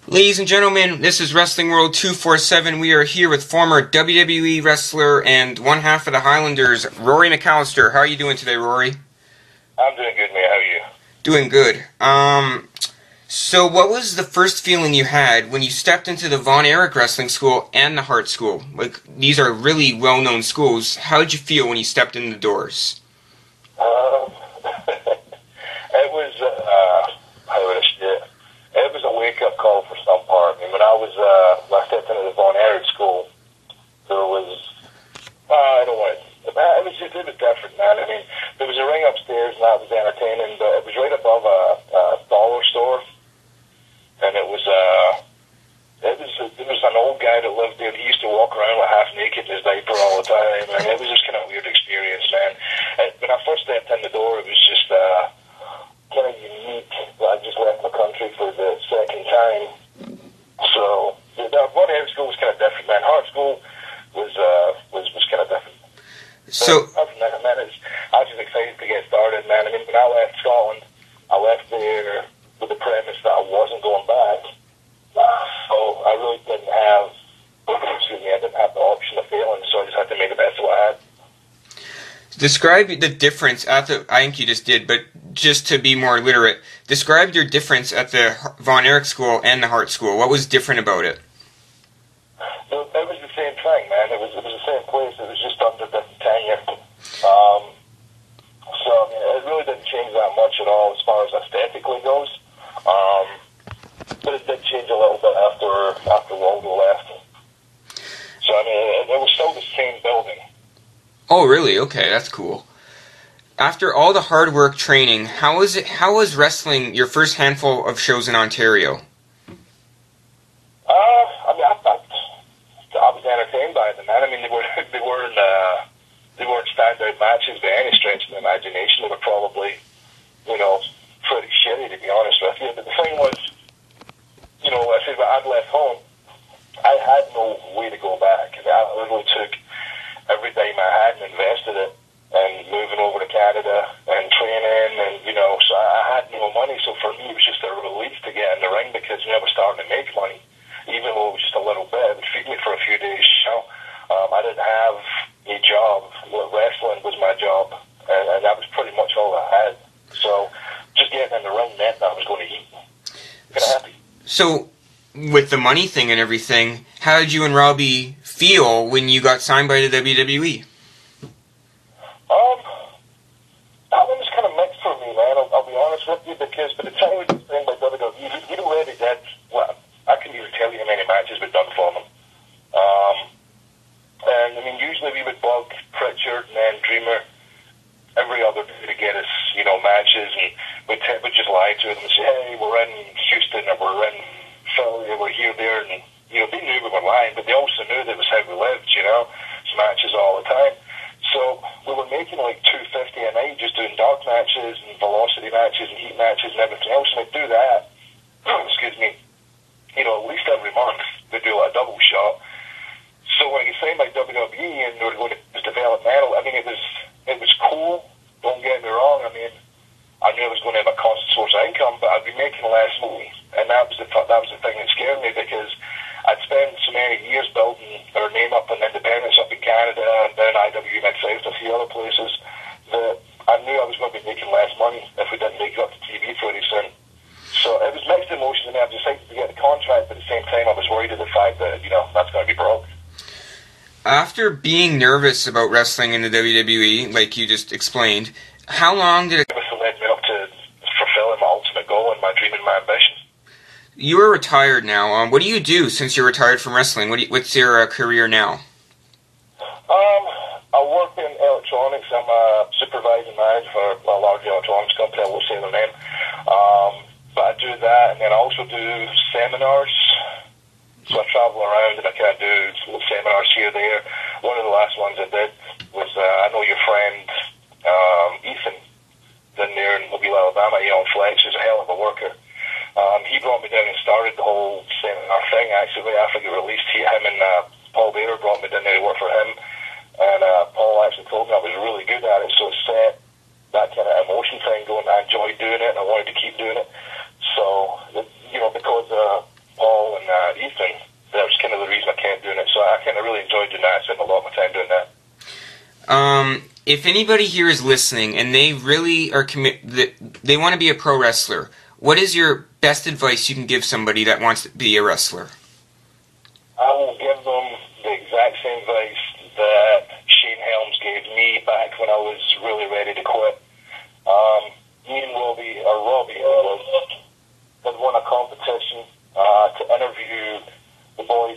Ladies and gentlemen, this is Wrestling World 247. We are here with former WWE wrestler and one half of the Highlanders, Rory McAllister. How are you doing today, Rory? I'm doing good, man. How are you? Doing good. So what was the first feeling you had when you stepped into the Von Erich Wrestling School and the Hart School? Like, these are really well-known schools. How did you feel when you stepped in the doors? It was, how would I say it? It was a wake-up call for some part. I mean, when I stepped into the Von Erich School, there was, I don't want to, it was different, man. I mean, there was a ring upstairs, and that was entertaining, but it was right above a dollar store, and it was an old guy that lived there. He used to walk around with half naked in his diaper all the time, and it was just kind of a weird experience, man. When I first stepped in the door, it was just kind of unique. I just left the country for the second time, so the Von Erich School was kind of different, man. Hart School was kind of different. So, Other than that, man, I was just excited to get started, man. I mean, when I left Scotland, I left there with the premise that I wasn't going back. So I really didn't have, I didn't have the option of failing, so I just had to make the best of what I had. describe the difference at the, I think you just did, but just to be more literate, describe your difference at the Von Erich School and the Hart School. What was different about it? It was the same thing, man. It was the same place. It was just under different tenure. So I mean, it really didn't change that much at all as far as aesthetically goes. But it did change a little bit after Waldo left. So I mean, it was still the same building. Oh, really? Okay, that's cool. After all the hard work training, how was wrestling your first handful of shows in Ontario? I mean, I was entertained by them, man. I mean, they weren't standout matches by any stretch of the imagination. They were probably, pretty shitty, to be honest with you. But the thing was, I said when I'd left home, I had no way to go back. I literally took every dime I had and invested it, and moving over to Canada and training, and so I had no money. So for me, it was just a relief to get in the ring because I was starting to make money, even though it was just a little bit. It would feed me for a few days. I didn't have a job. Wrestling was my job, and that was pretty much all I had. So just getting in the ring meant that I was going to eat. Kind of happy. So, with the money thing and everything, how did you and Robbie feel when you got signed by the WWE? That one was kind of mixed for me, man. I'll be honest with you, because by the time we were signed by WWE, he'd already did, well, I couldn't even tell you how many matches we'd done for him. And I mean, usually we would bug Pritchard and then Dreamer every other day to get us, matches, and we'd just lie to them and say, hey, we're in Houston, or we're in Philly, or we're here, there, and, they knew we were lying, but they also knew that was how we lived, it's matches all the time. So we were making like $250 a night just doing dark matches and velocity matches and heat matches and everything else, and we'd do that, excuse me, at least every month we'd do like a double shot. So when I got signed by WWE and they were going to it was developmental, I mean, it was cool, don't get me wrong. I mean, I knew I was going to have a constant source of income, but I'd be making less money, and that was the thing that scared me, because I'd spent so many years building our name up in independence up in Canada and then IW Mid-South, a few other places, that I knew I was going to be making less money if we didn't make it up to TV pretty soon. So it was mixed emotions, and I was excited to get the contract, but at the same time I was worried of the fact that, that's going to be broke. After being nervous about wrestling in the WWE, like you just explained, how long did it... It led me up to fulfilling my ultimate goal and my dream and my ambition. You are retired now. What do you do since you're retired from wrestling? What's your career now? I work in electronics. I'm a supervising manager for a large electronics company. I won't say their name. But I do that, and then I also do seminars. So I travel around and I kind of do little seminars here and there. One of the last ones I did was, I know your friend Ethan down there in Mobile, Alabama, on Flex, is a hell of a worker. He brought me down and started the whole seminar thing, actually, after it got released. Him and Paul Bader brought me down there to work for him. And Paul actually told me I was really good at it, so it set that kind of emotion thing going. I enjoyed doing it, and I wanted to keep doing it. So, because Paul Ethan. That was kind of the reason I kept doing it. So I kind of really enjoyed doing that. I spent a lot of my time doing that. If anybody here is listening and they really are they want to be a pro wrestler, what is your best advice you can give somebody that wants to be a wrestler? I will give them the exact same advice that Shane Helms gave me back when I was really ready to quit. Me and Robbie had won a competition to interview the boys